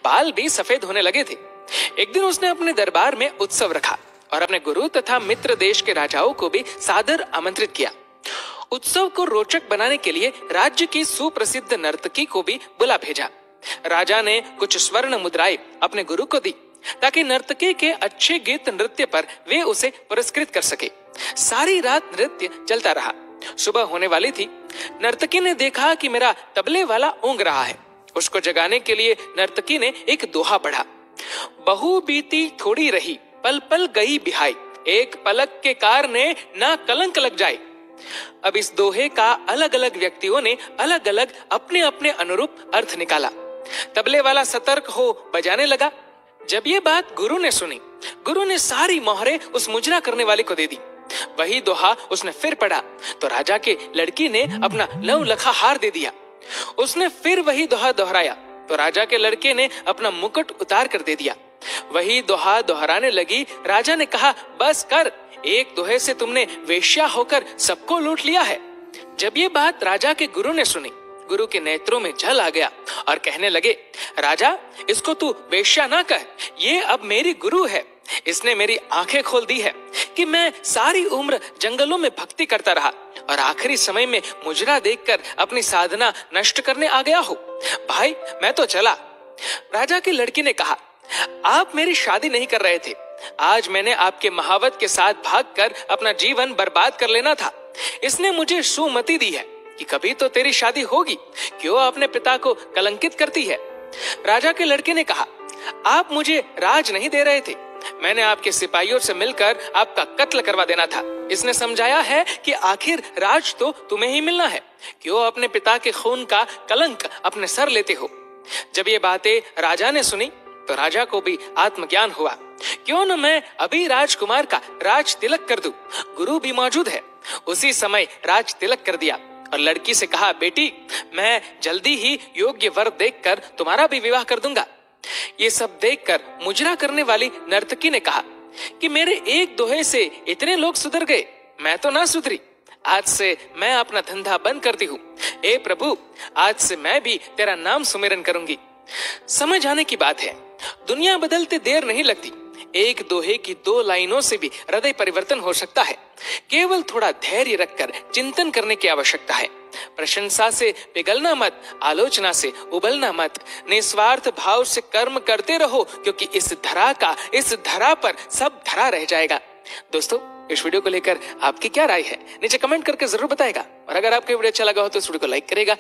बाल भी सफेद होने लगे थे। एक दिन उसने अपने दरबार में उत्सव रखा और अपने गुरु तथा मित्र देश के राजाओं को भी सादर आमंत्रित किया। उत्सव को रोचक बनाने के लिए राज्य की सुप्रसिद्ध नर्तकी को भी बुला भेजा। राजा ने कुछ स्वर्ण मुद्राएं अपने गुरु को दी ताकि नर्तकी के अच्छे गीत नृत्य पर वे उसे पुरस्कृत कर सके। सारी रात नृत्य चलता रहा। सुबह होने वाली थी। नर्तकी ने देखा कि मेरा तबले वाला ऊँग रहा है। उसको जगाने के लिए नर्तकी ने एक दोहा पढ़ा। बहु बीती थोड़ी रही, पल पल गई बिहाई, एक पलक के कार ने ना कलंक लग जाए। अब इस दोहे का अलग अलग व्यक्तियों ने अलग अलग अपने अपने अनुरूप अर्थ निकाला। तबले वाला सतर्क हो बजाने लगा। जब ये बात गुरु ने सुनी, गुरु ने सारी मोहरें उस मुजरा करने वाले को दे दी। वही दोहा उसने फिर पढ़ा तो राजा के लड़की ने अपना नवलखा हार दे दिया। उसने फिर वही दोहा दोहराया तो राजा के लड़के ने अपना मुकुट उतार कर दे दिया। वही दोहा दोहराने लगी। राजा ने कहा, बस कर, एक दोहे से तुमने वेश्या होकर सबको लूट लिया है। जब ये बात राजा के गुरु ने सुनी, गुरु के नेत्रों में जल आ गया और कहने लगे, राजा, इसको तू वेश्या ना कह, ये अब मेरी गुरु है। इसने मेरी आंखें खोल दी है कि मैं सारी उम्र जंगलों में भक्ति करता रहा और आखिरी समय में मुजरा देखकर अपनी साधना नष्ट करने आ गया हूँ। भाई, मैं तो चला। राजा की लड़की ने कहा, आप मेरी शादी नहीं कर रहे थे। आज मैंने आपके महावत के साथ भागकर अपना जीवन बर्बाद कर लेना था। इसने मुझे सुमति दी है कि कभी तो तेरी शादी होगी। क्यों अपने पिता को कलंकित करती है? राजा के लड़के ने कहा, आप मुझे राज नहीं दे रहे थे। मैंने आपके सिपाहियों से मिलकर आपका कत्ल करवा देना था। इसने समझाया है कि आखिर राज तो तुम्हें ही मिलना है। क्यों अपने पिता के खून का कलंक अपने सर लेते हो? जब ये बातें राजा ने सुनी तो राजा को भी आत्मज्ञान हुआ। क्यों न मैं अभी राजकुमार का राज तिलक कर दूं? गुरु भी मौजूद है। उसी समय राज तिलक कर दिया और लड़की से कहा, बेटी, मैं जल्दी ही योग्य वर देखकर तुम्हारा भी विवाह कर दूंगा। ये सब देखकर मुजरा करने वाली नर्तकी ने कहा कि मेरे एक दोहे से इतने लोग सुधर गए, मैं तो ना सुधरी। आज से मैं अपना धंधा बंद करती हूँ। ए प्रभु, आज से मैं भी तेरा नाम सुमिरन करूंगी। समझ आने की बात है, दुनिया बदलते देर नहीं लगती। एक दोहे की 2 लाइनों से भी हृदय परिवर्तन हो सकता है। केवल थोड़ा धैर्य रखकर चिंतन करने की आवश्यकता है। प्रशंसा से पिघलना मत, आलोचना से उबलना मत। निस्वार्थ भाव से कर्म करते रहो, क्योंकि इस धरा पर सब धरा रह जाएगा। दोस्तों, इस वीडियो को लेकर आपकी क्या राय है? नीचे कमेंट करके जरूर बताएगा। और अगर आपको वीडियो अच्छा लगा हो तो इस वीडियो को लाइक करेगा।